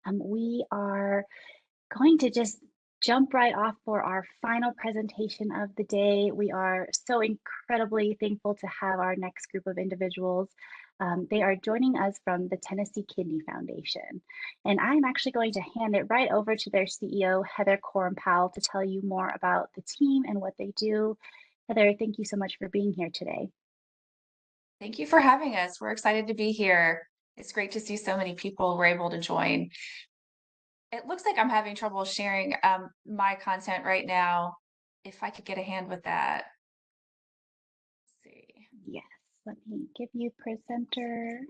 We are going to just jump right off for our final presentation of the day. We are so incredibly thankful to have our next group of individuals. They are joining us from the Tennessee Kidney Foundation. And I'm actually going to hand it right over to their CEO, Heather Corum Powell, to tell you more about the team and what they do. Heather, thank you so much for being here today. Thank you for having us. We're excited to be here. It's great to see so many people were able to join. It looks like I'm having trouble sharing my content right now. If I could get a hand with that. Let's see. Yes, let me give you presenter.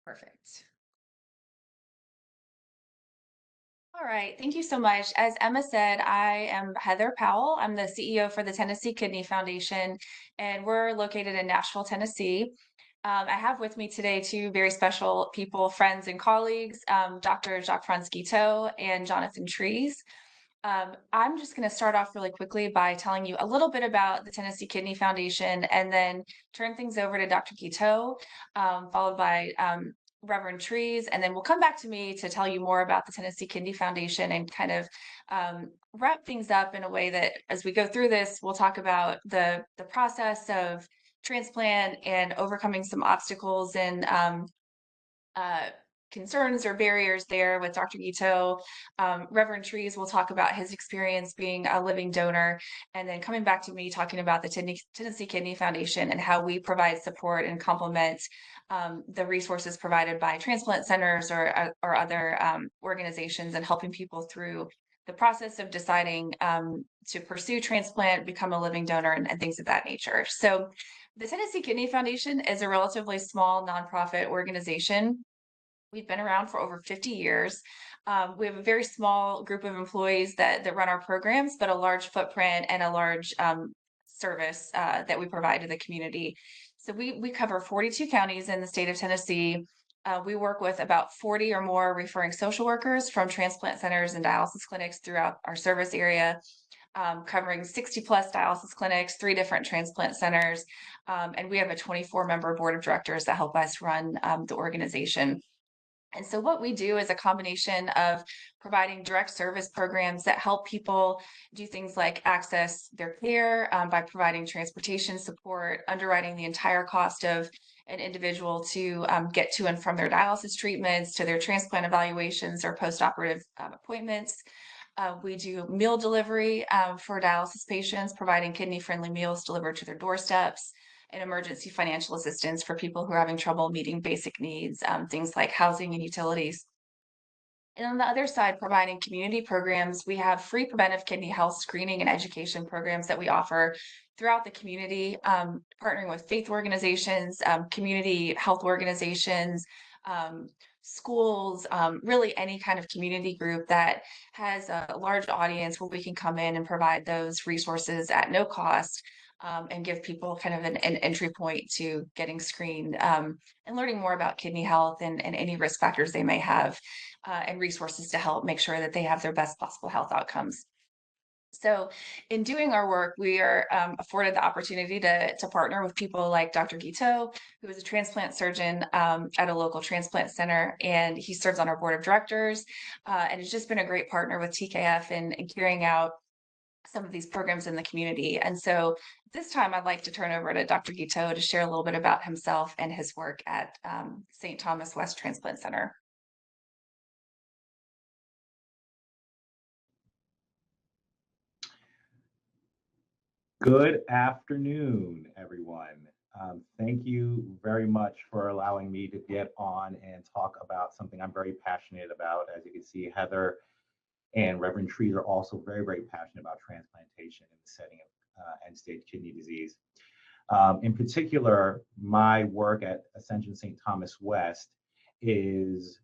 Perfect. All right, thank you so much. As Emma said, I am Heather Powell. I'm the CEO for the Tennessee Kidney Foundation, and we're located in Nashville, Tennessee. I have with me today two very special people, friends and colleagues, Dr. Jacfranz Guiteau and Jonathan Trees. I'm just going to start off really quickly by telling you a little bit about the Tennessee Kidney Foundation and then turn things over to Dr. Guiteau, followed by Reverend Trees, and then we'll come back to me to tell you more about the Tennessee Kidney Foundation and kind of wrap things up in a way that as we go through this, we'll talk about the process of transplant and overcoming some obstacles and uh, concerns or barriers there with Dr. Guiteau. Reverend Trees will talk about his experience being a living donor, and then coming back to me talking about the Tennessee Kidney Foundation and how we provide support and complement the resources provided by transplant centers or other organizations and helping people through the process of deciding to pursue transplant, become a living donor, and things of that nature. So the Tennessee Kidney Foundation is a relatively small nonprofit organization. We've been around for over 50 years. We have a very small group of employees that run our programs, but a large footprint and a large service that we provide to the community. So we cover 42 counties in the state of Tennessee. We work with about 40 or more referring social workers from transplant centers and dialysis clinics throughout our service area. Covering 60 plus dialysis clinics, 3 different transplant centers, and we have a 24-member board of directors that help us run the organization. And so what we do is a combination of providing direct service programs that help people do things like access their care by providing transportation support, underwriting the entire cost of an individual to get to and from their dialysis treatments, to their transplant evaluations or postoperative appointments. We do meal delivery for dialysis patients, providing kidney-friendly meals delivered to their doorsteps, and emergency financial assistance for people who are having trouble meeting basic needs, things like housing and utilities. And on the other side, providing community programs, we have free preventive kidney health screening and education programs that we offer throughout the community, partnering with faith organizations, community health organizations, schools, really any kind of community group that has a large audience where we can come in and provide those resources at no cost. And give people kind of an entry point to getting screened and learning more about kidney health and any risk factors they may have, and resources to help make sure that they have their best possible health outcomes. So in doing our work, we are afforded the opportunity to partner with people like Dr. Guiteau, who is a transplant surgeon at a local transplant center, and he serves on our board of directors, and has just been a great partner with TKF in carrying out some of these programs in the community. And so this time I'd like to turn over to Dr. Guiteau to share a little bit about himself and his work at St. Thomas West Transplant Center. Good afternoon, everyone. Thank you very much for allowing me to get on and talk about something I'm very passionate about. As you can see, Heather and Reverend Trees are also very, very passionate about transplantation in the setting of end-stage kidney disease. In particular, my work at Ascension St. Thomas West is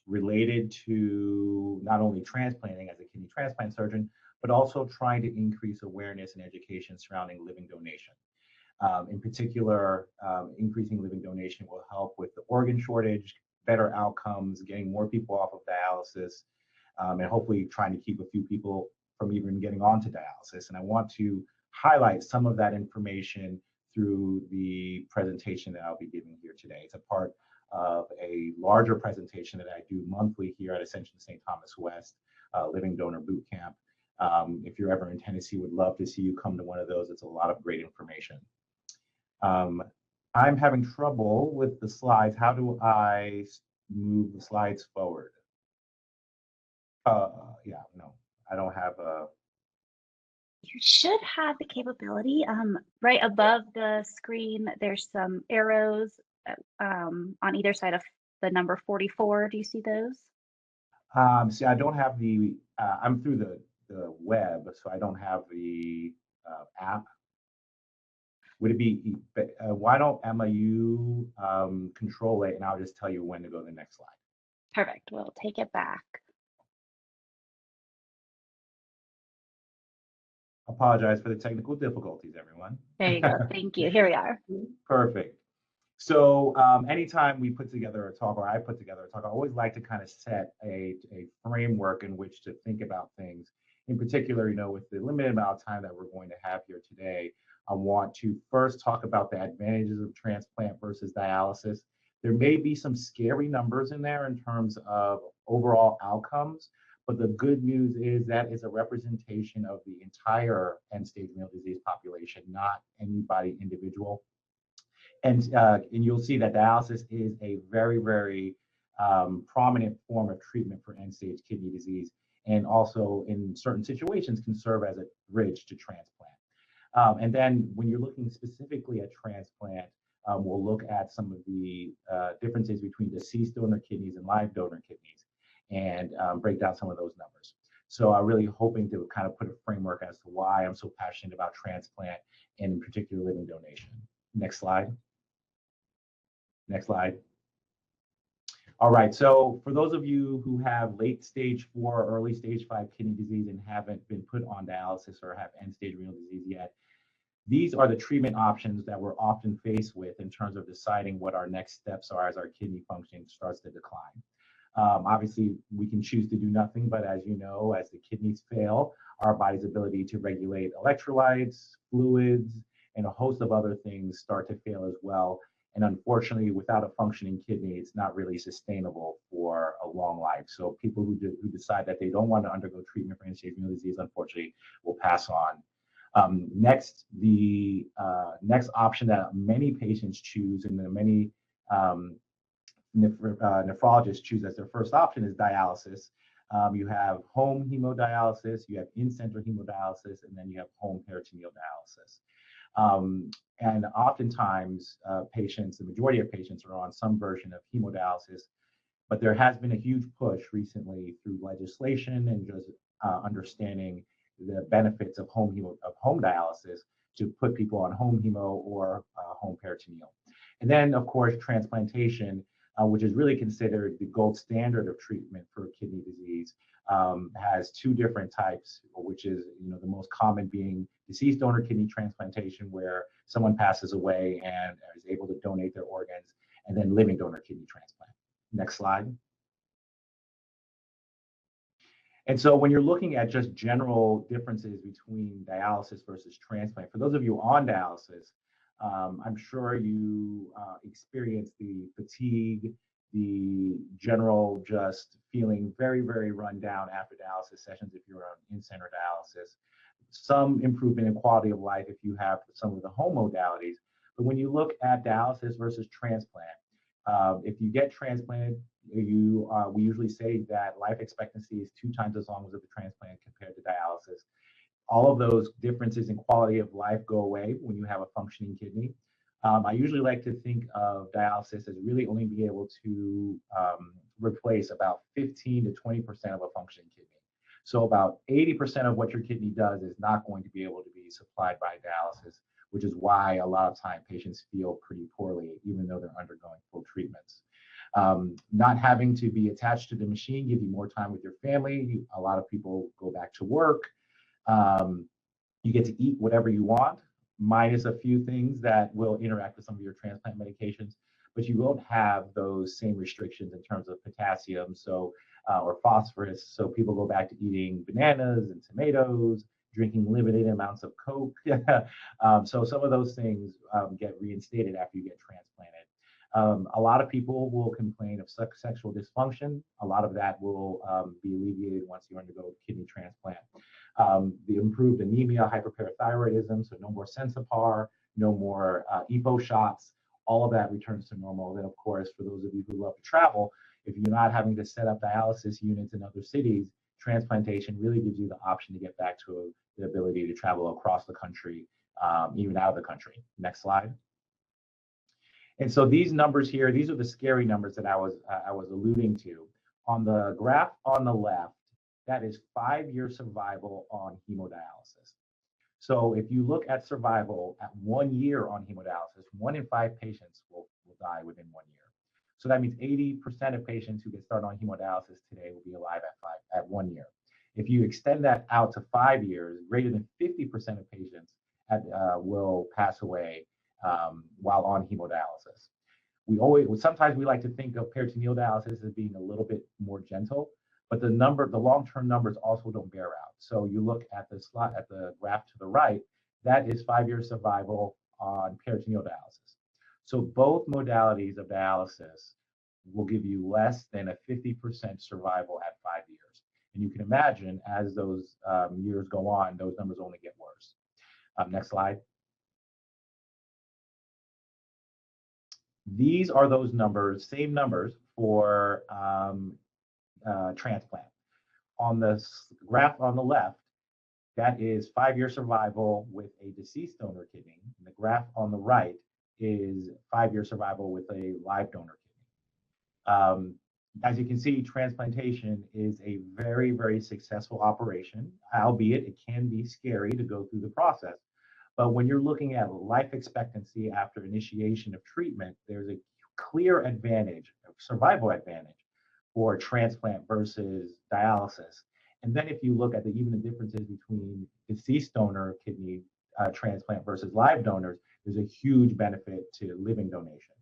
related to not only transplanting as a kidney transplant surgeon, but also trying to increase awareness and education surrounding living donation. In particular, increasing living donation will help with the organ shortage, better outcomes, getting more people off of dialysis, and hopefully trying to keep a few people from even getting onto dialysis. And I want to highlight some of that information through the presentation that I'll be giving here today. It's a part of a larger presentation that I do monthly here at Ascension St. Thomas West, Living Donor Boot Camp. If you're ever in Tennessee, would love to see you come to one of those. It's a lot of great information. I'm having trouble with the slides. How do I move the slides forward? Yeah, no, I don't have a. You should have the capability. Right above the screen, there's some arrows on either side of the number 44. Do you see those? See, I don't have the. I'm through the web, so I don't have the app. Would it be? Why don't Emma you control it, and I'll just tell you when to go to the next slide. Perfect. We'll take it back. Apologize for the technical difficulties, everyone. There you go. Thank you. Here we are. Perfect. So anytime we put together a talk, or I put together a talk, I always like to kind of set a framework in which to think about things. In particular, you know, with the limited amount of time that we're going to have here today, I want to first talk about the advantages of transplant versus dialysis. There may be some scary numbers in there in terms of overall outcomes, but the good news is that is a representation of the entire end-stage renal disease population, not anybody individual. And you'll see that dialysis is a very, very prominent form of treatment for end-stage kidney disease, and also in certain situations can serve as a bridge to transplant. And then when you're looking specifically at transplant, we'll look at some of the differences between deceased donor kidneys and live donor kidneys, and break down some of those numbers. So I'm really hoping to kind of put a framework as to why I'm so passionate about transplant, and in particular living donation. Next slide. Next slide. All right, so for those of you who have late stage 4 or early stage 5 kidney disease and haven't been put on dialysis or have end stage renal disease yet, these are the treatment options that we're often faced with in terms of deciding what our next steps are as our kidney function starts to decline. Obviously, we can choose to do nothing, but as you know, as the kidneys fail, our body's ability to regulate electrolytes, fluids, and a host of other things start to fail as well. And unfortunately, without a functioning kidney, it's not really sustainable for a long life. So people who decide that they don't want to undergo treatment for end-stage renal disease, unfortunately, will pass on. Next, the next option that many patients choose, and many nephrologists choose as their first option, is dialysis. You have home hemodialysis, you have in-center hemodialysis, and then you have home peritoneal dialysis. And oftentimes, patients, the majority of patients, are on some version of hemodialysis, but there has been a huge push recently through legislation and just understanding the benefits of home dialysis to put people on home hemo or home peritoneal. And then, of course, transplantation, which is really considered the gold standard of treatment for kidney disease, has 2 different types, which is, you know, the most common being deceased donor kidney transplantation, where someone passes away and is able to donate their organs, and then living donor kidney transplant. Next slide. And so when you're looking at just general differences between dialysis versus transplant, for those of you on dialysis, I'm sure you experience the fatigue, the general just feeling very, very run down after dialysis sessions if you're on in-center dialysis. Some improvement in quality of life if you have some of the home modalities. But when you look at dialysis versus transplant, if you get transplanted, we usually say that life expectancy is 2 times as long as of the transplant compared to dialysis. All of those differences in quality of life go away when you have a functioning kidney. I usually like to think of dialysis as really only being able to replace about 15 to 20% of a functioning kidney. So about 80% of what your kidney does is not going to be able to be supplied by dialysis, which is why a lot of time patients feel pretty poorly, even though they're undergoing full treatments. Not having to be attached to the machine gives you more time with your family. A lot of people go back to work. You get to eat whatever you want, minus a few things that will interact with some of your transplant medications, but you won't have those same restrictions in terms of potassium, or phosphorus. So people go back to eating bananas and tomatoes, drinking limited amounts of Coke. So some of those things get reinstated after you get transplanted. A lot of people will complain of sexual dysfunction. A lot of that will be alleviated once you undergo kidney transplant. The improved anemia, hyperparathyroidism, so no more Sensipar, no more EPO shots, all of that returns to normal. Then, of course, for those of you who love to travel, if you're not having to set up dialysis units in other cities, transplantation really gives you the option to get back to the ability to travel across the country, even out of the country. Next slide. And so these numbers here, these are the scary numbers that I was alluding to. On the graph on the left, that is 5-year survival on hemodialysis. So if you look at survival at 1 year on hemodialysis, 1 in 5 patients will die within 1 year. So that means 80% of patients who get started on hemodialysis today will be alive at 1 year. If you extend that out to 5 years, greater than 50% of patients will pass away while on hemodialysis. Sometimes we like to think of peritoneal dialysis as being a little bit more gentle, but the long-term numbers also don't bear out. So you look at the graph to the right, that is 5-year survival on peritoneal dialysis. So both modalities of dialysis will give you less than a 50% survival at 5 years. And you can imagine as those years go on, those numbers only get worse. Next slide. These are those numbers, same numbers for transplant. On the graph on the left, that is 5-year survival with a deceased donor kidney. And the graph on the right is 5-year survival with a live donor kidney. As you can see, transplantation is a very, very successful operation, albeit it can be scary to go through the process. But when you're looking at life expectancy after initiation of treatment, there's a clear advantage, survival advantage, for transplant versus dialysis. And then if you look at even the differences between deceased donor kidney transplant versus live donors, there's a huge benefit to living donation.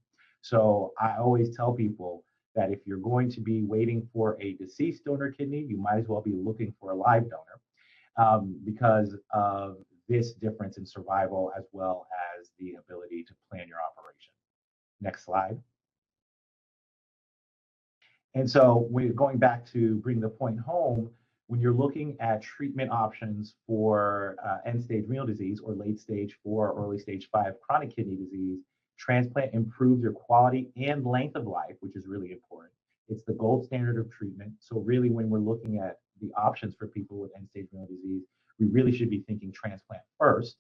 So I always tell people that if you're going to be waiting for a deceased donor kidney, you might as well be looking for a live donor because of this difference in survival as well as the ability to plan your operation. Next slide. And so we're going back to bring the point home, when you're looking at treatment options for end-stage renal disease or late-stage 4 or early-stage 5 chronic kidney disease, transplant improves your quality and length of life, which is really important. It's the gold standard of treatment. So really, when we're looking at the options for people with end-stage renal disease, we really should be thinking transplant first.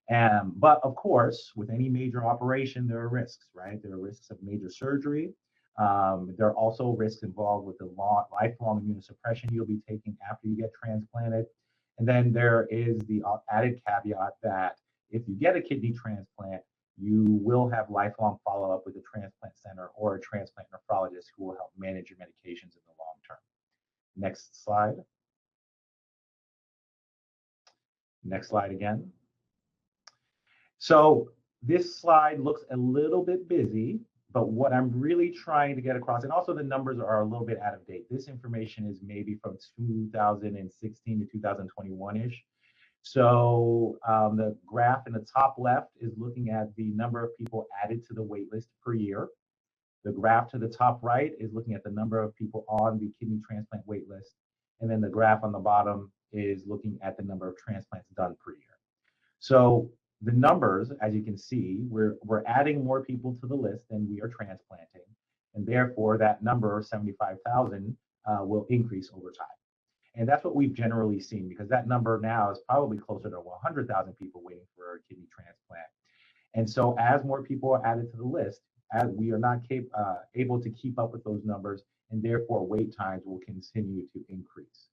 But of course, with any major operation, there are risks, right? There are risks of major surgery. There are also risks involved with the lifelong immunosuppression you'll be taking after you get transplanted. And then there is the added caveat that if you get a kidney transplant, you will have lifelong follow-up with a transplant center or a transplant nephrologist who will help manage your medications in the long term. Next slide. Next slide again. So this slide looks a little bit busy, but what I'm really trying to get across, and also the numbers are a little bit out of date. This information is maybe from 2016 to 2021-ish. So the graph in the top left is looking at the number of people added to the wait list per year. The graph to the top right is looking at the number of people on the kidney transplant wait list. And then the graph on the bottom is looking at the number of transplants done per year. So the numbers, as you can see, we're adding more people to the list than we are transplanting. And therefore, that number, 75,000, will increase over time. And that's what we've generally seen, because that number now is probably closer to 100,000 people waiting for a kidney transplant. And so as more people are added to the list, as we are not able to keep up with those numbers, and therefore wait times will continue to increase.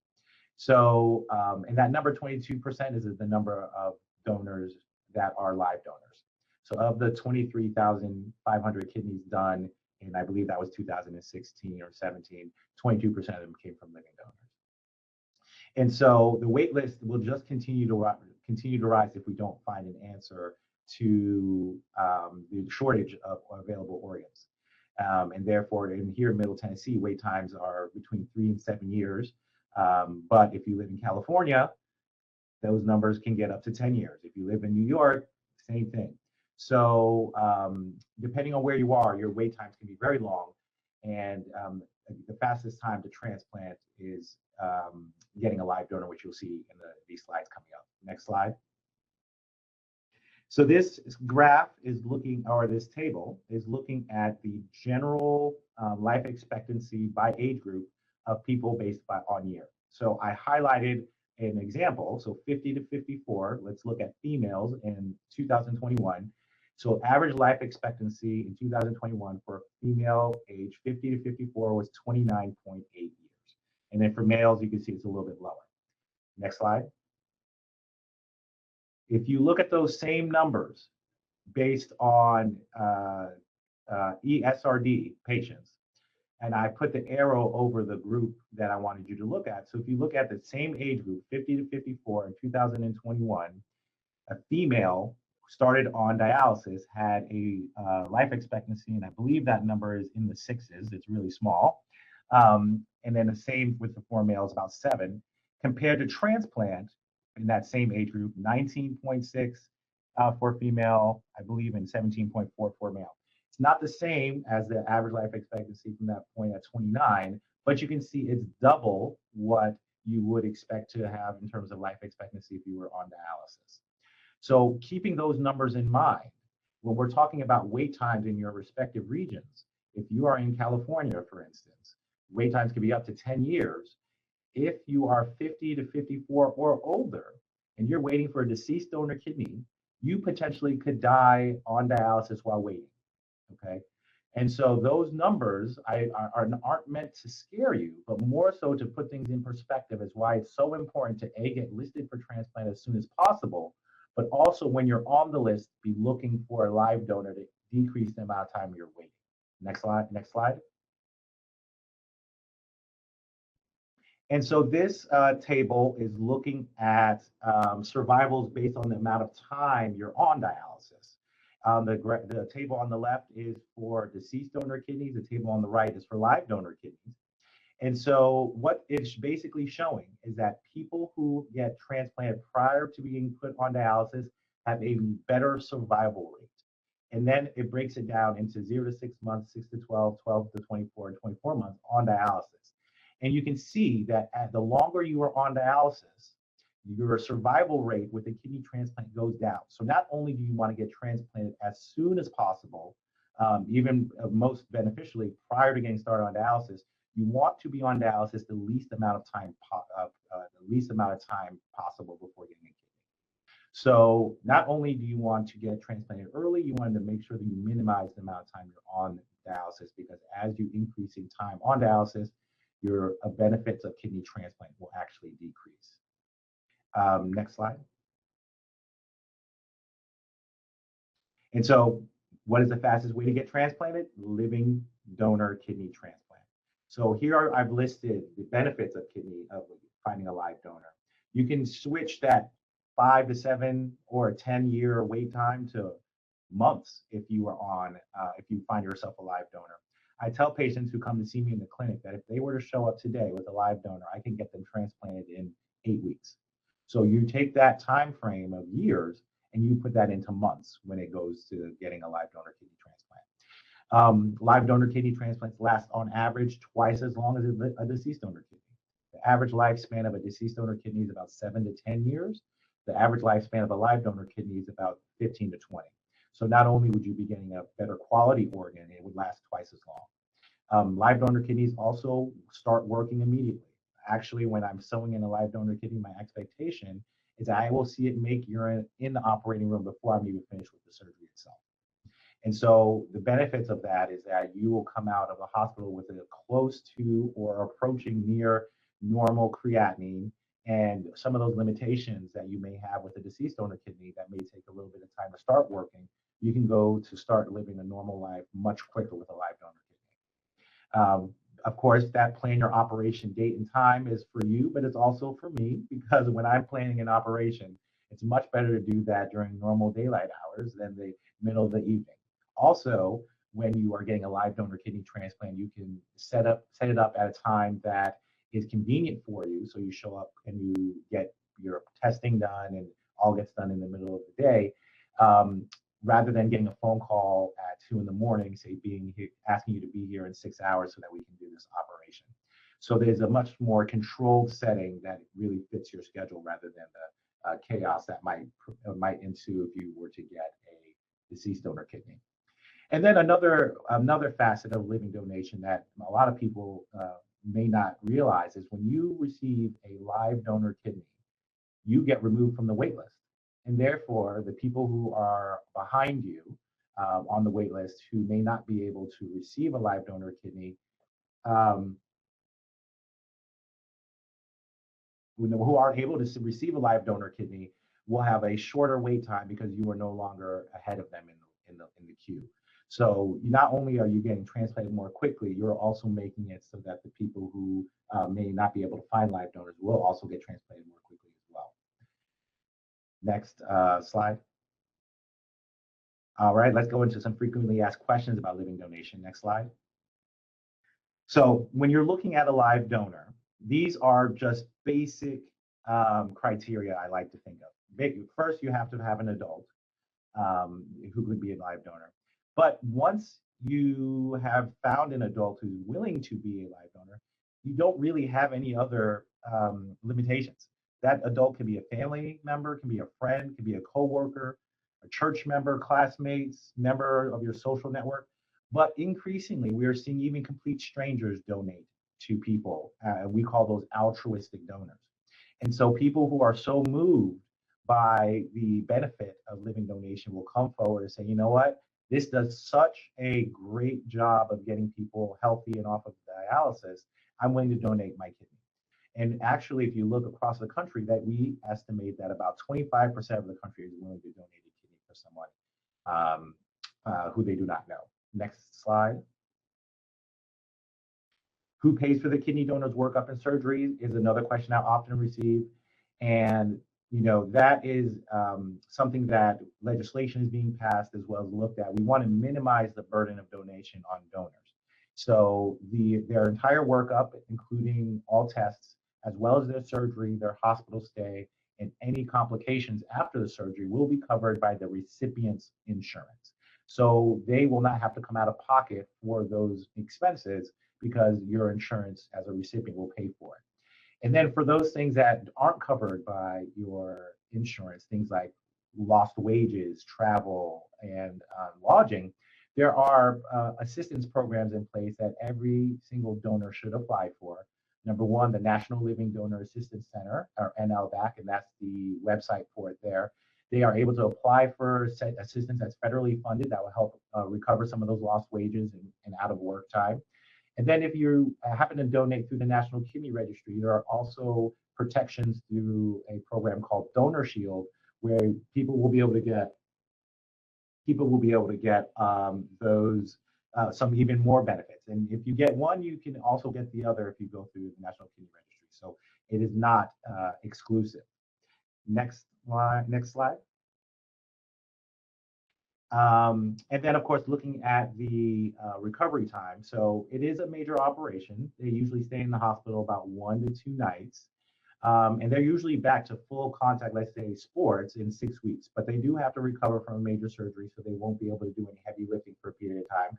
So, and that number 22% is the number of donors that are live donors. So of the 23,500 kidneys done, and I believe that was 2016 or 17, 22% of them came from living donors. And so the wait list will just continue to rise if we don't find an answer to the shortage of available organs. And therefore, here in Middle Tennessee, wait times are between 3 and 7 years. But if you live in California, those numbers can get up to 10 years. If you live in New York, same thing. So depending on where you are, your wait times can be very long. And the fastest time to transplant is getting a live donor, which you'll see in these slides coming up. Next slide. So this graph is looking, or this table is looking at the general life expectancy by age group of people based on year. So I highlighted an example, so 50 to 54. Let's look at females in 2021. So average life expectancy in 2021 for female age 50 to 54 was 29.8 years. And then for males, you can see it's a little bit lower. Next slide. If you look at those same numbers based on ESRD patients, and I put the arrow over the group that I wanted you to look at. So if you look at the same age group, 50 to 54 in 2021, a female who started on dialysis had a life expectancy, and I believe that number is in the 6s. It's really small. And then the same with the 4 males, about 7. Compared to transplant in that same age group, 19.6 for female, I believe, and 17.4 for male. It's not the same as the average life expectancy from that point at 29, but you can see it's double what you would expect to have in terms of life expectancy if you were on dialysis. So keeping those numbers in mind, when we're talking about wait times in your respective regions, if you are in California, for instance, wait times can be up to 10 years. If you are 50 to 54 or older, and you're waiting for a deceased donor kidney, you potentially could die on dialysis while waiting, okay? And so those numbers aren't meant to scare you, but more so to put things in perspective is why it's so important to A, get listed for transplant as soon as possible, but also when you're on the list, be looking for a live donor to decrease the amount of time you're waiting. Next slide, next slide. And so this table is looking at survivals based on the amount of time you're on dialysis. The table on the left is for deceased donor kidneys. The table on the right is for live donor kidneys. And so what it's basically showing is that people who get transplanted prior to being put on dialysis have a better survival rate. And then it breaks it down into 0 to 6 months, 6 to 12, 12 to 24, and 24 months on dialysis. And you can see that the longer you are on dialysis, your survival rate with a kidney transplant goes down. So not only do you want to get transplanted as soon as possible, even most beneficially prior to getting started on dialysis, you want to be on dialysis the least amount of time possible before getting a kidney. So not only do you want to get transplanted early, you want to make sure that you minimize the amount of time you're on dialysis, because as you increase in time on dialysis, your benefits of kidney transplant will actually decrease. Next slide. And so what is the fastest way to get transplanted? Living donor kidney transplant. So here I've listed the benefits of finding a live donor. You can switch that 5 to 7 or 10-year wait time to months if you find yourself a live donor. I tell patients who come to see me in the clinic that if they were to show up today with a live donor, I can get them transplanted in 8 weeks. So you take that time frame of years and you put that into months when it goes to getting a live donor kidney transplant. Live donor kidney transplants last on average twice as long as a deceased donor kidney. The average lifespan of a deceased donor kidney is about 7 to 10 years. The average lifespan of a live donor kidney is about 15 to 20. So not only would you be getting a better quality organ, it would last twice as long. Live donor kidneys also start working immediately. Actually, when I'm sewing in a live donor kidney, my expectation is that I will see it make urine in the operating room before I'm even finished with the surgery itself. And so the benefits of that is that you will come out of the hospital with a close to or approaching near normal creatinine, and some of those limitations that you may have with a deceased donor kidney that may take a little bit of time to start working, you can go to start living a normal life much quicker with a live donor kidney. Of course, that plan your operation date and time is for you, but it's also for me, because when I'm planning an operation, it's much better to do that during normal daylight hours than the middle of the evening. Also, when you are getting a live donor kidney transplant, you can set it up at a time that is convenient for you. So you show up and you get your testing done and all gets done in the middle of the day. rather than getting a phone call at 2 in the morning, say being here, asking you to be here in 6 hours so that we can do this operation. So there's a much more controlled setting that really fits your schedule rather than the chaos that might ensue if you were to get a deceased donor kidney. And then another facet of living donation that a lot of people may not realize is when you receive a live donor kidney, you get removed from the wait list. And therefore, the people who are behind you on the wait list who may not be able to receive a live donor kidney, who aren't able to receive a live donor kidney, will have a shorter wait time because you are no longer ahead of them in the queue. So not only are you getting transplanted more quickly, you're also making it so that the people who may not be able to find live donors will also get transplanted more quickly as well. Next slide. All right, let's go into some frequently asked questions about living donation. Next slide. So when you're looking at a live donor, these are just basic criteria I like to think of. First, you have to have an adult who could be a live donor. But once you have found an adult who's willing to be a live donor, you don't really have any other limitations. That adult can be a family member, can be a friend, can be a coworker, a church member, classmates, member of your social network. But increasingly, we are seeing even complete strangers donate to people. We call those altruistic donors. And so people who are so moved by the benefit of living donation will come forward and say, you know what, this does such a great job of getting people healthy and off of dialysis, I'm willing to donate my kidney. And actually, if you look across the country, that we estimate that about 25% of the country is willing to donate a kidney for someone who they do not know. Next slide. Who pays for the kidney donor's workup and surgery is another question I often receive. And that is something that legislation is being passed as well as looked at. We want to minimize the burden of donation on donors. So their entire workup, including all tests, as well as their surgery, their hospital stay, and any complications after the surgery will be covered by the recipient's insurance. So they will not have to come out of pocket for those expenses because your insurance as a recipient will pay for it. And then for those things that aren't covered by your insurance, things like lost wages, travel, and lodging, there are assistance programs in place that every single donor should apply for. Number one, the National Living Donor Assistance Center, or NLDAC, and that's the website for it there. They are able to apply for assistance that's federally funded that will help recover some of those lost wages and out of work time. And then if you happen to donate through the National Kidney Registry, there are also protections through a program called Donor Shield, where people will be able to get those some even more benefits. And if you get one, you can also get the other if you go through the National Kidney Registry. So it is not exclusive. Next slide. And then, of course, looking at the recovery time. So it is a major operation. They usually stay in the hospital about 1 to 2 nights. And they're usually back to full contact, let's say sports, in 6 weeks. But they do have to recover from a major surgery, so they won't be able to do any heavy lifting for a period of time.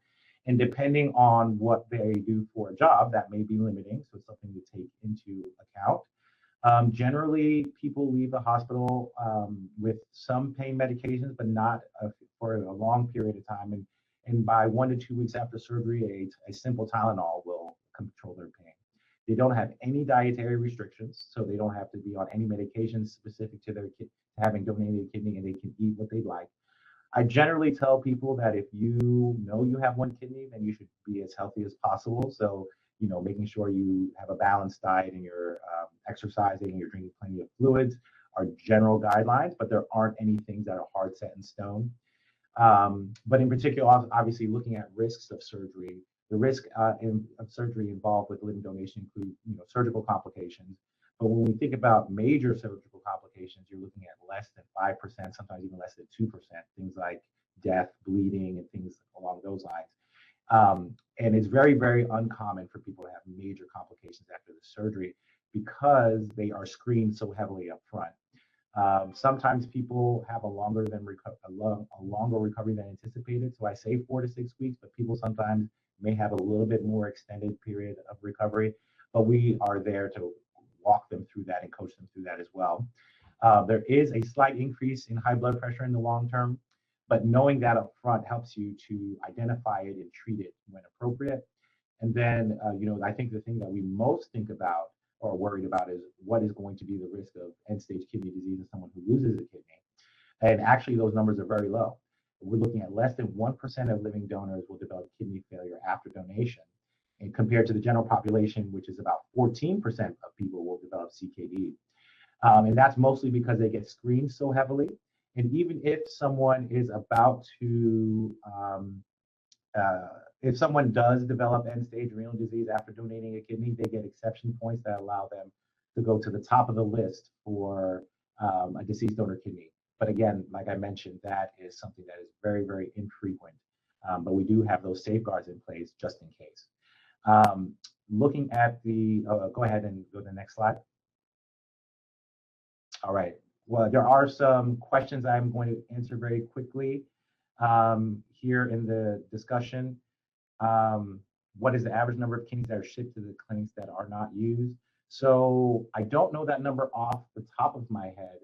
And depending on what they do for a job, that may be limiting. So it's something to take into account. Generally, people leave the hospital with some pain medications, but not for a long period of time. And by 1 to 2 weeks after surgery, a simple Tylenol will control their pain. They don't have any dietary restrictions, so they don't have to be on any medications specific to their having donated a kidney, and they can eat what they like. I generally tell people that if you know you have one kidney, then you should be as healthy as possible. So, making sure you have a balanced diet and you're exercising and you're drinking plenty of fluids are general guidelines, but there aren't any things that are hard set in stone. But in particular, obviously looking at risks of surgery, the risk of surgery involved with living donation include, surgical complications. But when we think about major surgical complications, you're looking at less than 5%, sometimes even less than 2%, things like death, bleeding, and things along those lines. And it's very, very uncommon for people to have major complications after the surgery because they are screened so heavily up front. Sometimes people have a longer recovery than anticipated. So I say 4 to 6 weeks, but people sometimes may have a little bit more extended period of recovery. But we are there to walk them through that and coach them through that as well. There is a slight increase in high blood pressure in the long term, but knowing that up front helps you to identify it and treat it when appropriate. And then, I think the thing that we most think about or worried about is what is going to be the risk of end-stage kidney disease in someone who loses a kidney. And actually, those numbers are very low. We're looking at less than 1% of living donors will develop kidney failure after donation. And compared to the general population, which is about 14% of people will develop CKD. And that's mostly because they get screened so heavily. And even if someone is about to, if someone does develop end-stage renal disease after donating a kidney, they get exception points that allow them to go to the top of the list for a deceased donor kidney. But again, like I mentioned, that is something that is very, very infrequent. But we do have those safeguards in place just in case. Looking at the, go ahead and go to the next slide. All right. Well, there are some questions I'm going to answer very quickly here in the discussion. What is the average number of kidneys that are shipped to the clinics that are not used? So I don't know that number off the top of my head,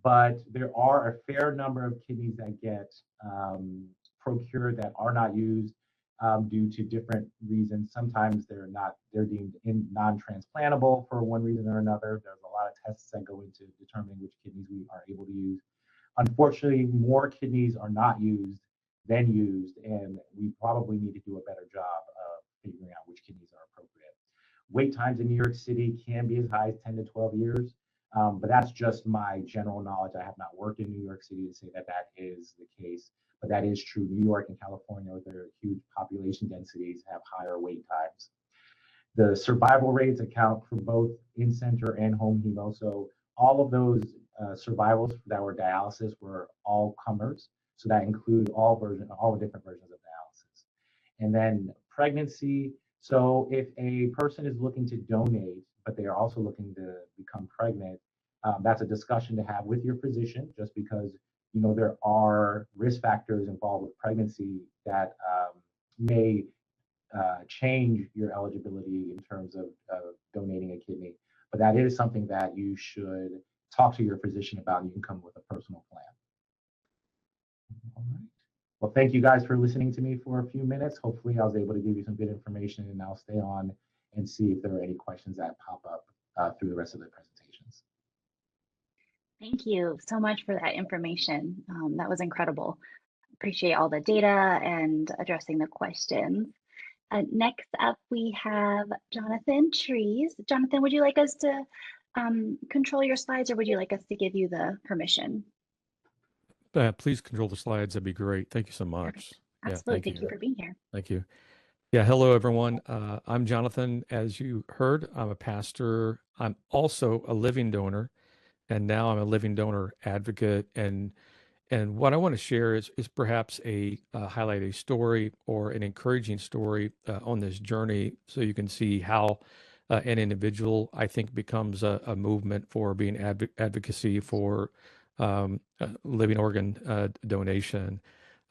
but there are a fair number of kidneys that get procured that are not used due to different reasons. Sometimes they're deemed non-transplantable for one reason or another. There's a lot of tests that go into determining which kidneys we are able to use. Unfortunately, more kidneys are not used than used, and we probably need to do a better job of figuring out which kidneys are appropriate. Wait times in New York City can be as high as 10 to 12 years, but that's just my general knowledge. I have not worked in New York City to say that that is the case, but that is true. New York and California, with their huge population densities, have higher wait times. The survival rates account for both in-center and home hemo. So all of those survivals that were dialysis were all comers. So that include all the different versions of dialysis. And then pregnancy. So if a person is looking to donate, but they are also looking to become pregnant, that's a discussion to have with your physician, just because there are risk factors involved with pregnancy that may change your eligibility in terms of donating a kidney. But that is something that you should talk to your physician about, and you can come with a personal plan. All right. Well, thank you guys for listening to me for a few minutes. Hopefully I was able to give you some good information, and I'll stay on and see if there are any questions that pop up through the rest of the presentations. Thank you so much for that information. That was incredible. Appreciate all the data and addressing the questions. Next up, we have Jonathan Trees. Jonathan, would you like us to control your slides, or would you like us to give you the permission? Please control the slides. That'd be great. Thank you so much. Absolutely. Yeah, thank you for being here. Thank you. Yeah, hello, everyone. I'm Jonathan. As you heard, I'm a pastor. I'm also a living donor, and now I'm a living donor advocate. And what I want to share is perhaps highlight a story or an encouraging story on this journey, so you can see how an individual, I think, becomes a movement for being advocacy for living organ donation.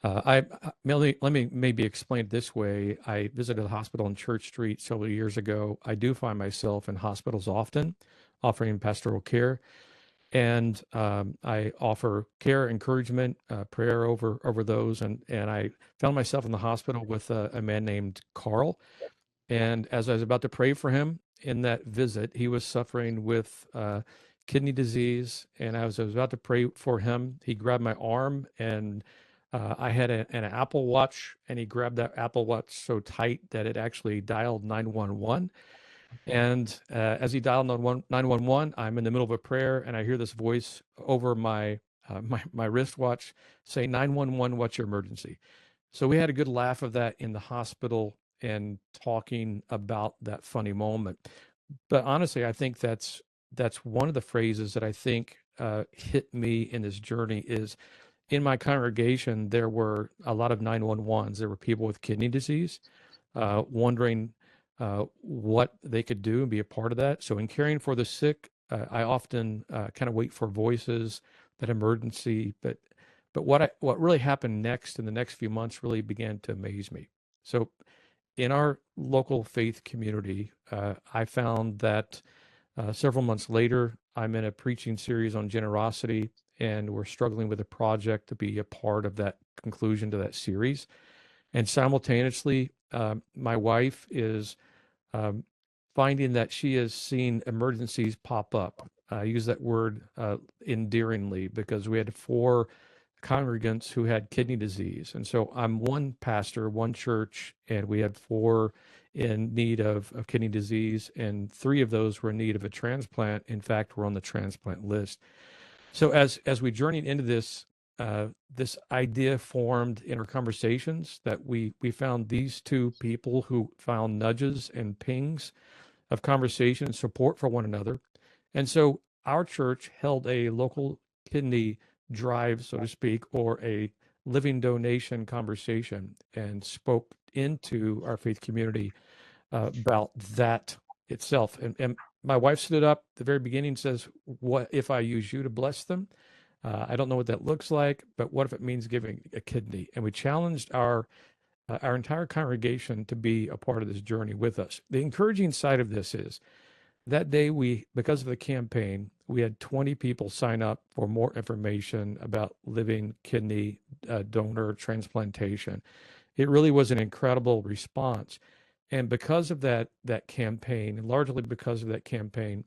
Let me maybe explain it this way. I visited a hospital on Church Street several years ago. I do find myself in hospitals often, offering pastoral care. And I offer care, encouragement, prayer over those. And I found myself in the hospital with a man named Carl. And as I was about to pray for him in that visit, he was suffering with kidney disease. And as I was about to pray for him, he grabbed my arm, and I had an Apple Watch, and he grabbed that Apple Watch so tight that it actually dialed 911. And as he dialed 911, I'm in the middle of a prayer, and I hear this voice over my wristwatch say, 911, what's your emergency? So we had a good laugh of that in the hospital and talking about that funny moment. But honestly, I think that's one of the phrases that I think hit me in this journey. Is in my congregation, there were a lot of 911s. There were people with kidney disease, wondering what they could do and be a part of that. So in caring for the sick, I often kind of wait for voices, that emergency, but what really happened next in the next few months really began to amaze me. So in our local faith community, I found that several months later, I'm in a preaching series on generosity, and we're struggling with a project to be a part of that conclusion to that series. And simultaneously, my wife is um, finding that she has seen emergencies pop up. I use that word endearingly because we had 4 congregants who had kidney disease. And so I'm one pastor, one church, and we had 4 in need of kidney disease, and 3 of those were in need of a transplant. In fact, we're on the transplant list. So as we journeyed into this, this idea formed in our conversations that we found these 2 people who found nudges and pings of conversation and support for one another. And so our church held a local kidney drive, so to speak, or a living donation conversation, and spoke into our faith community about that itself. And my wife stood up at the very beginning and says, "What if I use you to bless them? I don't know what that looks like, but what if it means giving a kidney?" And we challenged our entire congregation to be a part of this journey with us. The encouraging side of this is that day because of the campaign, we had 20 people sign up for more information about living kidney donor transplantation. It really was an incredible response. And because of that campaign, and largely because of that campaign,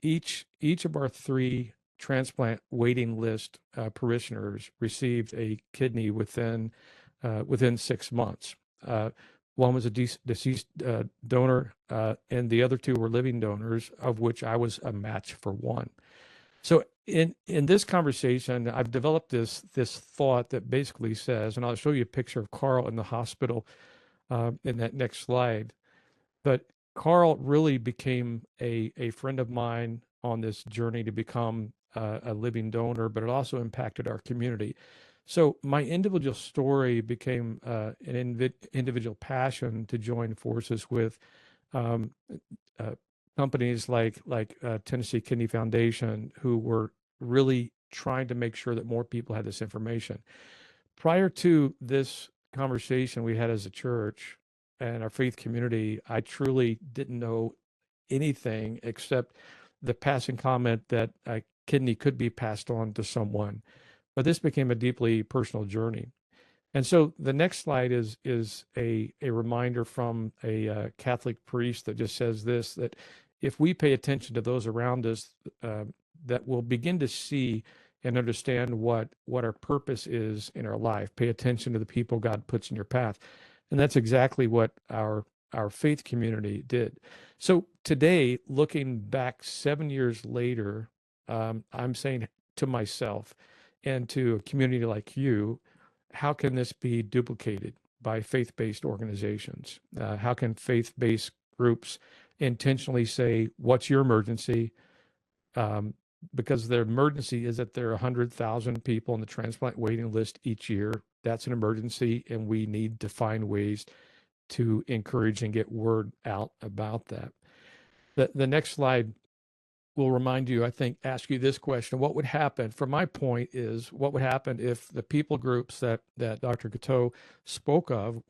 each of our 3 transplant waiting list parishioners received a kidney within 6 months. One was a deceased donor, and the other 2 were living donors, of which I was a match for one. So in this conversation, I've developed this thought that basically says, and I'll show you a picture of Carl in the hospital in that next slide. But Carl really became a friend of mine on this journey to become a living donor, but it also impacted our community. So my individual story became an individual passion to join forces with um, companies like Tennessee Kidney Foundation, who were really trying to make sure that more people had this information. Prior to this conversation we had as a church and our faith community, I truly didn't know anything except the passing comment that a kidney could be passed on to someone. But this became a deeply personal journey. And so the next slide is a reminder from a Catholic priest that just says this, that if we pay attention to those around us, that we'll begin to see and understand what our purpose is in our life. Pay attention to the people God puts in your path. And that's exactly what our faith community did. So today, looking back 7 years later, I'm saying to myself and to a community like you, how can this be duplicated by faith-based organizations? How can faith-based groups intentionally say, what's your emergency? Because their emergency is that there are 100,000 people on the transplant waiting list each year. That's an emergency, and we need to find ways to encourage and get word out about that. The next slide will remind you, I think, ask you this question: what would happen? From my point is, what would happen if the people groups that Dr. Guiteau spoke of,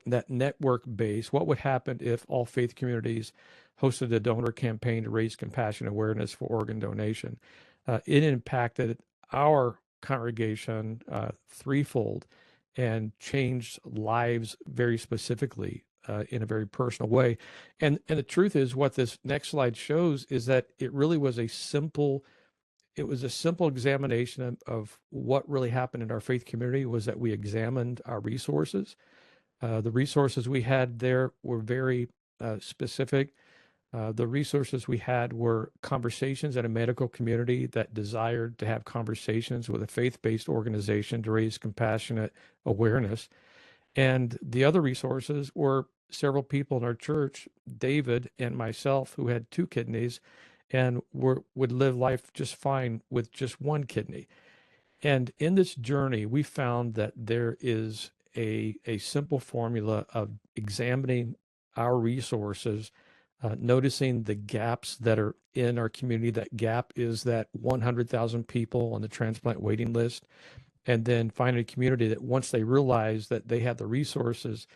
that network base, what would happen if all faith communities hosted a donor campaign to raise compassion awareness for organ donation? It impacted our congregation threefold and changed lives very specifically in a very personal way. And the truth is, what this next slide shows is that it really was a simple examination of what really happened in our faith community. Was that we examined our resources. The resources we had there were very specific. The resources we had were conversations in a medical community that desired to have conversations with a faith-based organization to raise compassionate awareness. And the other resources were several people in our church, David and myself, who had 2 kidneys and would live life just fine with just 1 kidney. And in this journey, we found that there is a simple formula of examining our resources noticing the gaps that are in our community. That gap is that 100,000 people on the transplant waiting list, and then finding a community that once they realize that they have the resources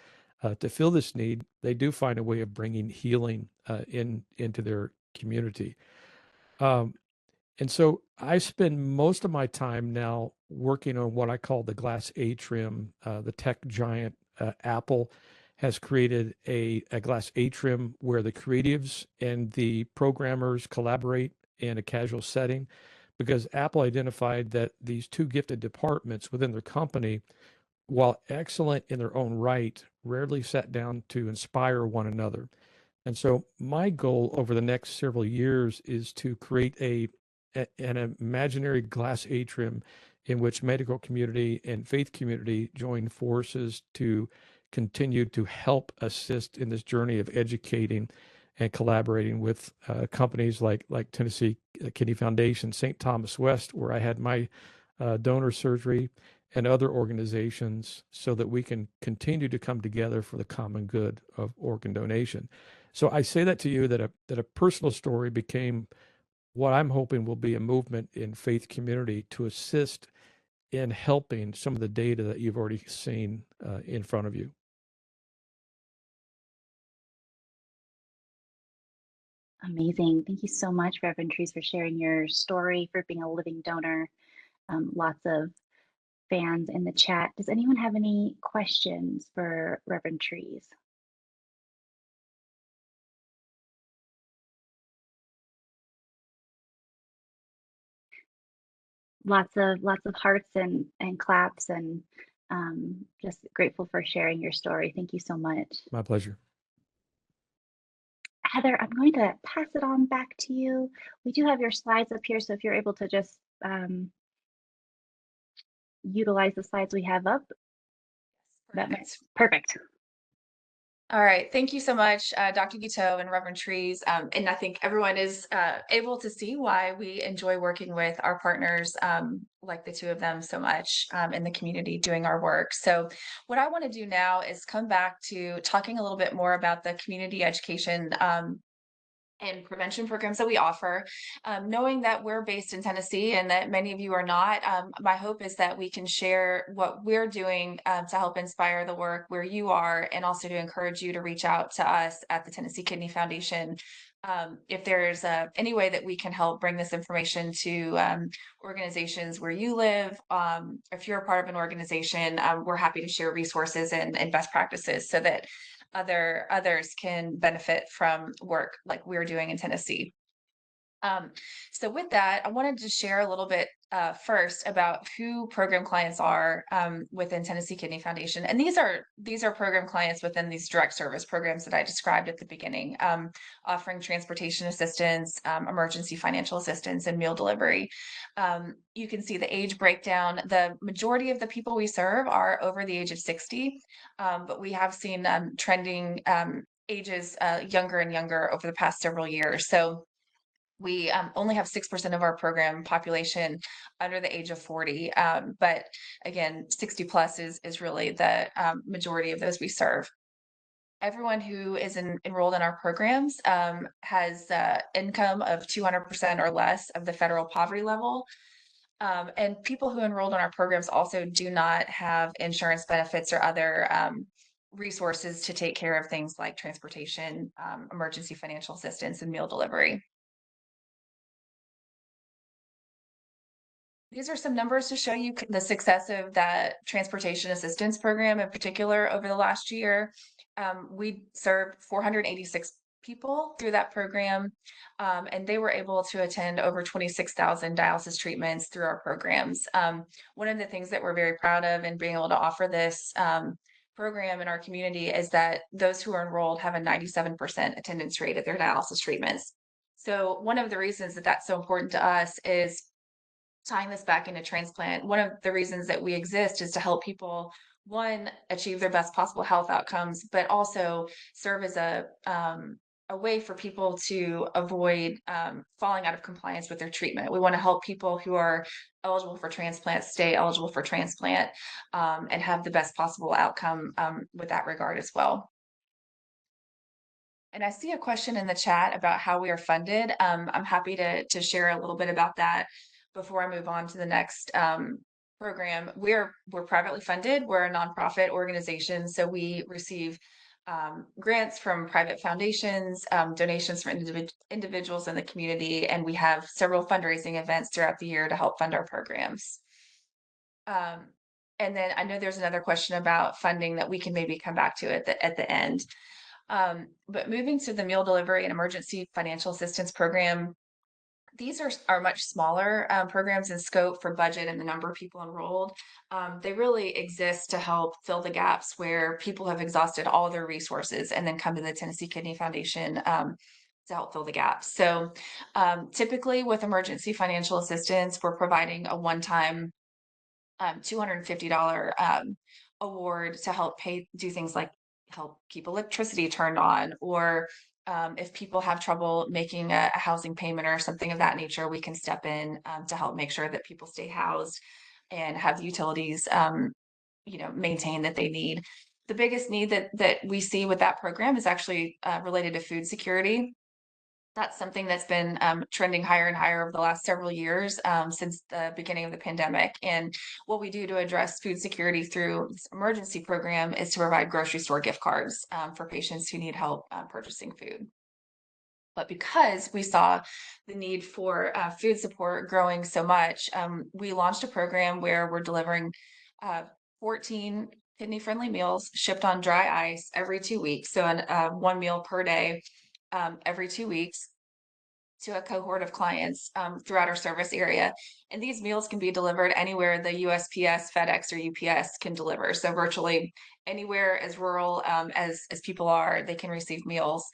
to fill this need, they do find a way of bringing healing into their community. And so I spend most of my time now working on what I call the glass atrium. The tech giant Apple has created a glass atrium where the creatives and the programmers collaborate in a casual setting, because Apple identified that these two gifted departments within their company, while excellent in their own right, rarely sat down to inspire one another. And so my goal over the next several years is to create an imaginary glass atrium in which medical community and faith community join forces to continue to help assist in this journey of educating and collaborating with companies like Tennessee Kidney Foundation, St. Thomas West, where I had my donor surgery, and other organizations, so that we can continue to come together for the common good of organ donation. So I say that to you, that a personal story became what I'm hoping will be a movement in faith community to assist in helping some of the data that you've already seen in front of you. Amazing. Thank you so much, Reverend Trees, for sharing your story, for being a living donor. Lots of fans in the chat. Does anyone have any questions for Reverend Trees? Lots of hearts and claps, and just grateful for sharing your story. Thank you so much. My pleasure. Heather, I'm going to pass it on back to you. We do have your slides up here, so if you're able to just utilize the slides we have up. That's perfect. All right, thank you so much, Dr. Guiteau and Reverend Trees. And I think everyone is able to see why we enjoy working with our partners, like the two of them, so much in the community doing our work. So what I want to do now is come back to talking a little bit more about the community education and prevention programs that we offer. Knowing that we're based in Tennessee and that many of you are not, my hope is that we can share what we're doing to help inspire the work where you are, and also to encourage you to reach out to us at the Tennessee Kidney Foundation. If there's any way that we can help bring this information to organizations where you live, if you're a part of an organization, we're happy to share resources and best practices so that others can benefit from work like we're doing in Tennessee. So with that, I wanted to share a little bit first about who program clients are within Tennessee Kidney Foundation. And these are program clients within these direct service programs that I described at the beginning, offering transportation assistance, emergency financial assistance, and meal delivery. You can see the age breakdown. The majority of the people we serve are over the age of 60, but we have seen trending ages younger and younger over the past several years. So we only have 6% of our program population under the age of 40. But again, 60 plus is really the majority of those we serve. Everyone who is enrolled in our programs has income of 200% or less of the federal poverty level. And people who enrolled in our programs also do not have insurance benefits or other resources to take care of things like transportation, emergency financial assistance, and meal delivery. These are some numbers to show you the success of that transportation assistance program in particular over the last year. We served 486 people through that program, and they were able to attend over 26,000 dialysis treatments through our programs. One of the things that we're very proud of in being able to offer this program in our community is that those who are enrolled have a 97% attendance rate at their dialysis treatments. So one of the reasons that that's so important to us is tying this back into transplant. One of the reasons that we exist is to help people, one, achieve their best possible health outcomes, but also serve as a way for people to avoid falling out of compliance with their treatment. We want to help people who are eligible for transplant stay eligible for transplant and have the best possible outcome with that regard as well. And I see a question in the chat about how we are funded. I'm happy to share a little bit about that before I move on to the next program. We're privately funded. We're a nonprofit organization, so we receive grants from private foundations, donations from individuals in the community, and we have several fundraising events throughout the year to help fund our programs. And then I know there's another question about funding that we can maybe come back to at the end. But moving to the meal delivery and emergency financial assistance program, these are much smaller programs in scope for budget and the number of people enrolled. They really exist to help fill the gaps where people have exhausted all their resources and then come to the Tennessee Kidney Foundation to help fill the gaps. So typically with emergency financial assistance, we're providing a one-time $250 award to help do things like help keep electricity turned on, or if people have trouble making a housing payment or something of that nature, we can step in to help make sure that people stay housed and have the utilities maintained that they need. The biggest need that we see with that program is actually related to food security. That's something that's been trending higher and higher over the last several years since the beginning of the pandemic. And what we do to address food security through this emergency program is to provide grocery store gift cards for patients who need help purchasing food. But because we saw the need for food support growing so much, we launched a program where we're delivering 14 kidney-friendly meals shipped on dry ice every 2 weeks. So one meal per day every 2 weeks to a cohort of clients throughout our service area. And these meals can be delivered anywhere the USPS, FedEx, or UPS can deliver. So virtually anywhere as rural as people are, they can receive meals.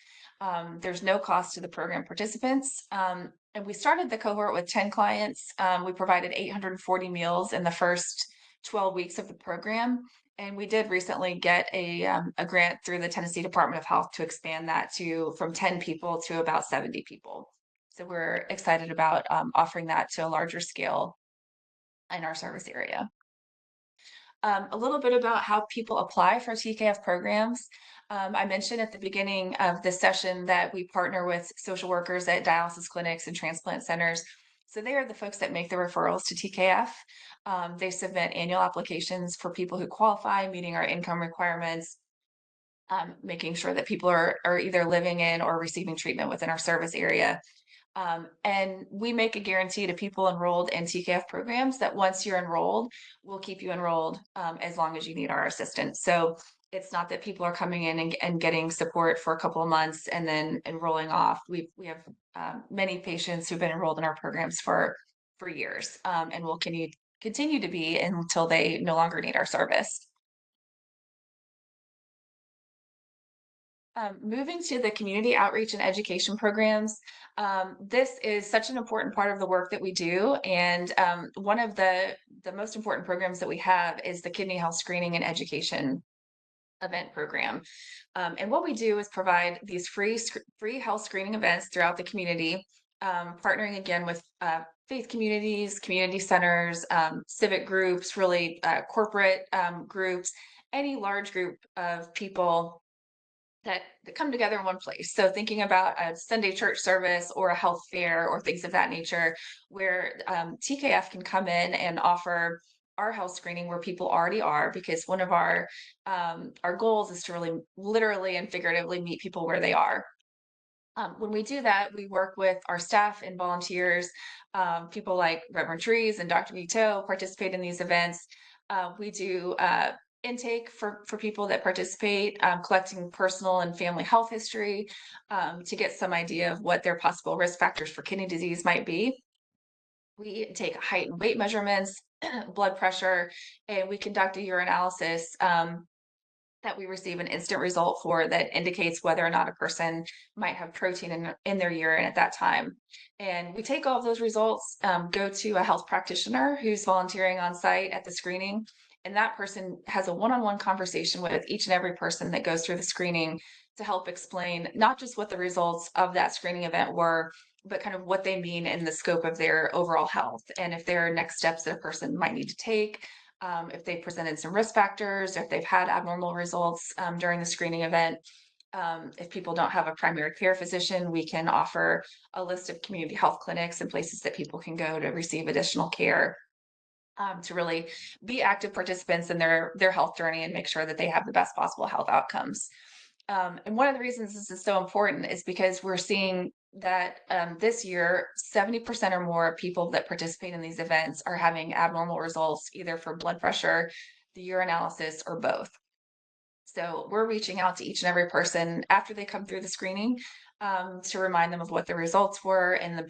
There's no cost to the program participants. And we started the cohort with 10 clients. We provided 840 meals in the first 12 weeks of the program. And we did recently get a grant through the Tennessee Department of Health to expand that from 10 people to about 70 people. So we're excited about offering that to a larger scale in our service area. A little bit about how people apply for TKF programs. I mentioned at the beginning of this session that we partner with social workers at dialysis clinics and transplant centers. So they are the folks that make the referrals to TKF. They submit annual applications for people who qualify, meeting our income requirements, making sure that people are either living in or receiving treatment within our service area. And we make a guarantee to people enrolled in TKF programs that once you're enrolled, we'll keep you enrolled as long as you need our assistance. So it's not that people are coming in and getting support for a couple of months and then enrolling off. We have many patients who've been enrolled in our programs for years and will continue to be until they no longer need our service. Moving to the community outreach and education programs, this is such an important part of the work that we do. And one of the most important programs that we have is the Kidney Health Screening and Education event program. And what we do is provide these free health screening events throughout the community, partnering again with faith communities, community centers, civic groups, really corporate groups, any large group of people that come together in one place. So thinking about a Sunday church service or a health fair or things of that nature, where TKF can come in and offer our health screening where people already are, because one of our goals is to really literally and figuratively meet people where they are. When we do that, we work with our staff and volunteers. People like Reverend Trees and Dr. Guiteau participate in these events. We do intake for people that participate, collecting personal and family health history to get some idea of what their possible risk factors for kidney disease might be. We take height and weight measurements, blood pressure, and we conduct a urinalysis that we receive an instant result for that indicates whether or not a person might have protein in their urine at that time. And we take all of those results, go to a health practitioner who's volunteering on site at the screening, and that person has a one-on-one conversation with each and every person that goes through the screening to help explain not just what the results of that screening event were, but kind of what they mean in the scope of their overall health, and if there are next steps that a person might need to take, if they presented some risk factors, if they've had abnormal results during the screening event. If people don't have a primary care physician, we can offer a list of community health clinics and places that people can go to receive additional care, to really be active participants in their health journey and make sure that they have the best possible health outcomes. And one of the reasons this is so important is because we're seeing that this year, 70% or more of people that participate in these events are having abnormal results, either for blood pressure, the urinalysis, or both. So we're reaching out to each and every person after they come through the screening, to remind them of what the results were and then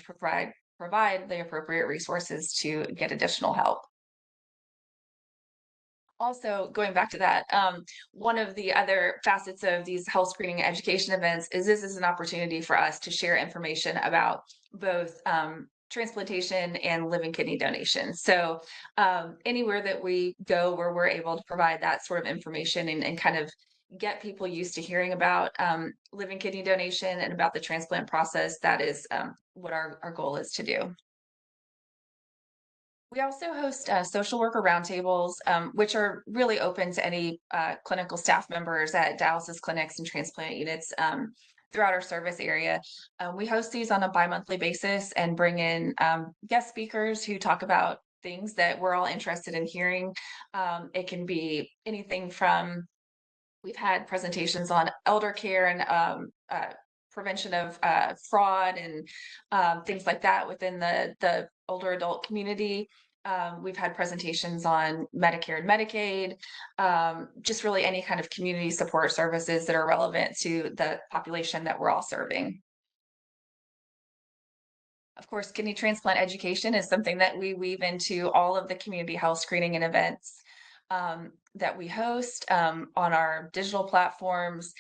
provide the appropriate resources to get additional help. Also, going back to that, one of the other facets of these health screening education events is this is an opportunity for us to share information about both transplantation and living kidney donation. So anywhere that we go where we're able to provide that sort of information and kind of get people used to hearing about living kidney donation and about the transplant process, that is what our goal is to do. We also host social worker roundtables, which are really open to any clinical staff members at dialysis clinics and transplant units throughout our service area. We host these on a bi-monthly basis and bring in guest speakers who talk about things that we're all interested in hearing. It can be anything from, we've had presentations on elder care and prevention of fraud and things like that within the older adult community. We've had presentations on Medicare and Medicaid, just really any kind of community support services that are relevant to the population that we're all serving. Of course, kidney transplant education is something that we weave into all of the community health screening and events that we host on our digital platforms.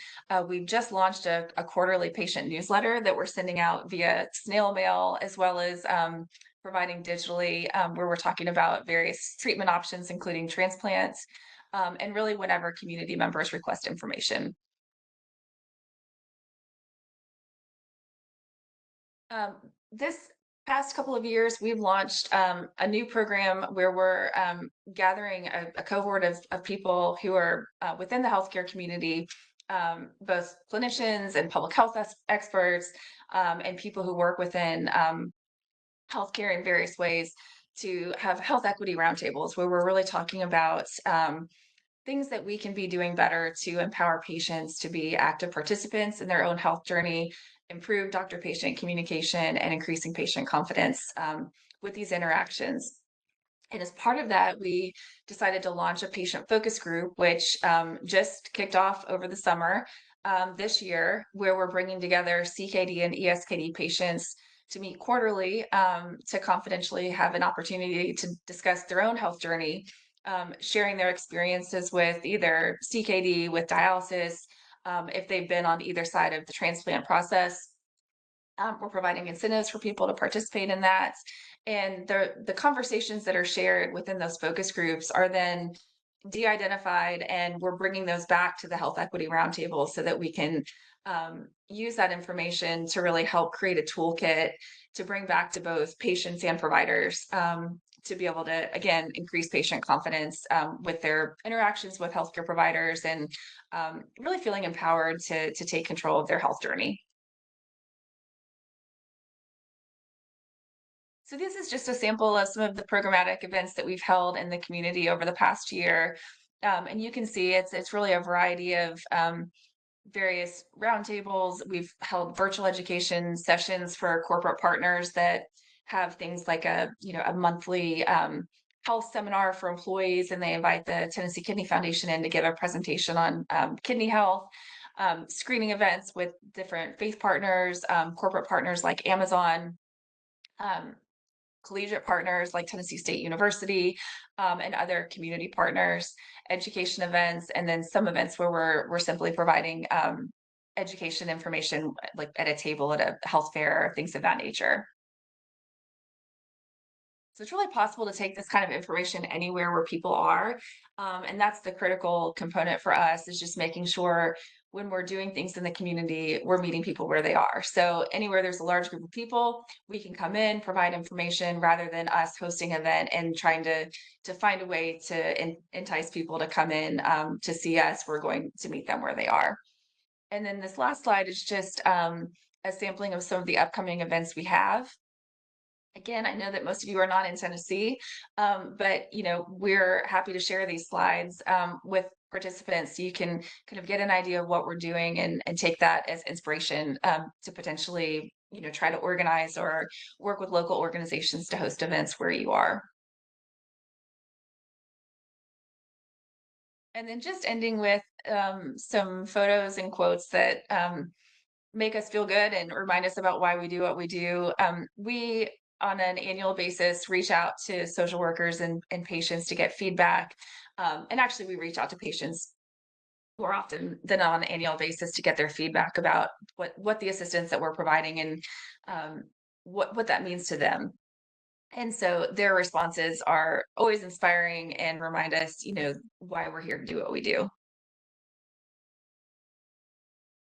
We've just launched a quarterly patient newsletter that we're sending out via snail mail, as well as providing digitally, where we're talking about various treatment options, including transplants, and really whenever community members request information. This past couple of years, we've launched a new program where we're gathering a cohort of people who are within the healthcare community, both clinicians and public health experts, and people who work within healthcare in various ways, to have health equity roundtables where we're really talking about things that we can be doing better to empower patients to be active participants in their own health journey, improve doctor-patient communication, and increasing patient confidence with these interactions. And as part of that, we decided to launch a patient focus group, which just kicked off over the summer this year, where we're bringing together CKD and ESKD patients to meet quarterly to confidentially have an opportunity to discuss their own health journey, sharing their experiences with either CKD, with dialysis, if they've been on either side of the transplant process. We're providing incentives for people to participate in that. And the conversations that are shared within those focus groups are then de-identified, and we're bringing those back to the health equity roundtable so that we can use that information to really help create a toolkit to bring back to both patients and providers, to be able to, again, increase patient confidence with their interactions with healthcare providers, and really feeling empowered to take control of their health journey. So this is just a sample of some of the programmatic events that we've held in the community over the past year. And you can see it's really a variety of various roundtables. We've held virtual education sessions for corporate partners that have things like a monthly health seminar for employees, and they invite the Tennessee Kidney Foundation in to give a presentation on kidney health. Screening events with different faith partners, corporate partners like Amazon, collegiate partners like Tennessee State University, and other community partners, education events, and then some events where we're simply providing education information, like at a table at a health fair, things of that nature. So it's really possible to take this kind of information anywhere where people are. And that's the critical component for us, is just making sure when we're doing things in the community, we're meeting people where they are. So anywhere there's a large group of people, we can come in, provide information, rather than us hosting an event and trying to find a way to entice people to come in to see us. We're going to meet them where they are. And then this last slide is just a sampling of some of the upcoming events we have. Again, I know that most of you are not in Tennessee, but we're happy to share these slides with participants so you can kind of get an idea of what we're doing and take that as inspiration to potentially try to organize or work with local organizations to host events where you are. And then just ending with some photos and quotes that make us feel good and remind us about why we do what we do. We, on an annual basis, reach out to social workers and patients to get feedback. And actually, we reach out to patients more often than on an annual basis to get their feedback about what the assistance that we're providing and what that means to them. And so their responses are always inspiring and remind us, why we're here to do what we do.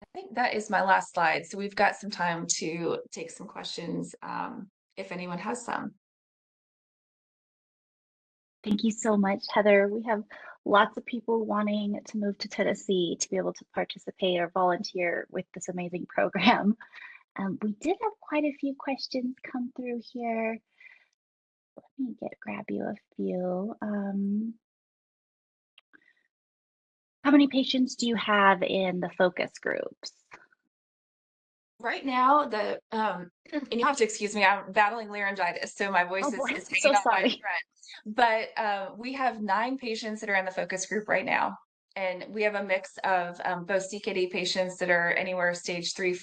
I think that is my last slide. So we've got some time to take some questions if anyone has some. Thank you so much, Heather. We have lots of people wanting to move to Tennessee to be able to participate or volunteer with this amazing program. We did have quite a few questions come through here. Let me grab you a few. How many patients do you have in the focus groups? Right now, and you have to excuse me, I'm battling laryngitis, so my voice is hanging so on sorry. my thread. But we have 9 patients that are in the focus group right now. And we have a mix of both CKD patients that are anywhere stage 3,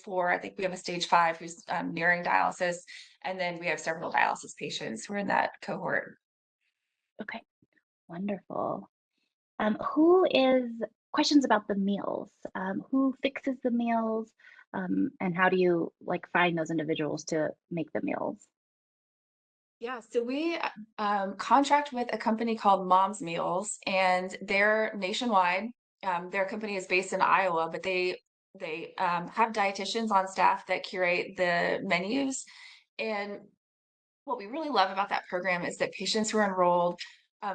4. I think we have a stage 5 who's nearing dialysis. And then we have several dialysis patients who are in that cohort. Okay, wonderful. Questions about the meals? Who fixes the meals? And how do you find those individuals to make the meals? Yeah, so we contract with a company called Mom's Meals, and they're nationwide. Their company is based in Iowa, but they have dietitians on staff that curate the menus. And what we really love about that program is that patients who are enrolled,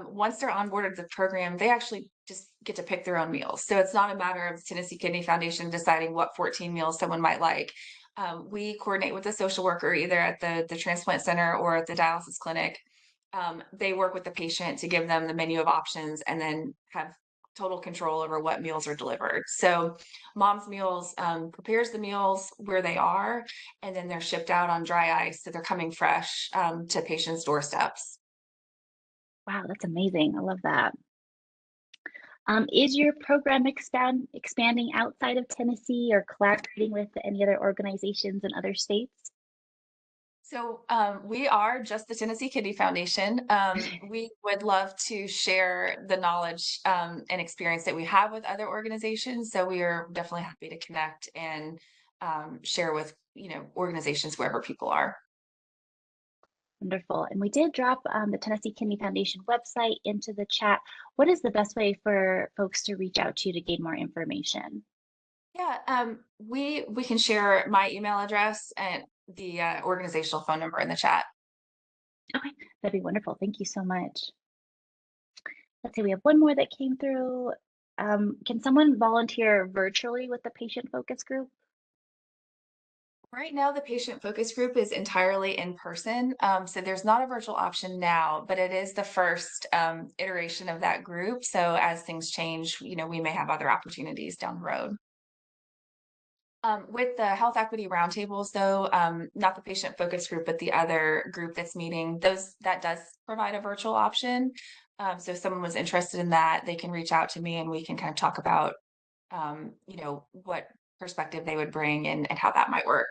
once they're onboarded the program, they actually just get to pick their own meals. So it's not a matter of Tennessee Kidney Foundation deciding what 14 meals someone might like. We coordinate with a social worker either at the transplant center or at the dialysis clinic. They work with the patient to give them the menu of options and then have total control over what meals are delivered. So Mom's Meals prepares the meals where they are, and then they're shipped out on dry ice. So they're coming fresh to patients' doorsteps. Wow, that's amazing. I love that. Is your program expanding outside of Tennessee or collaborating with any other organizations in other states? So we are just the Tennessee Kidney Foundation. We would love to share the knowledge and experience that we have with other organizations. So we are definitely happy to connect and share with organizations wherever people are. Wonderful. And we did drop the Tennessee Kidney Foundation website into the chat. What is the best way for folks to reach out to you to gain more information? Yeah, we can share my email address and the organizational phone number in the chat. Okay, that'd be wonderful. Thank you so much. Let's see, we have one more that came through. Can someone volunteer virtually with the patient focus group? Right now, the patient focus group is entirely in person. So there's not a virtual option now, but it is the first iteration of that group. So as things change, we may have other opportunities down the road. With the health equity roundtables, though, not the patient focus group, but the other group that's meeting, that does provide a virtual option. So if someone was interested in that, they can reach out to me and we can kind of talk about, what perspective they would bring and how that might work.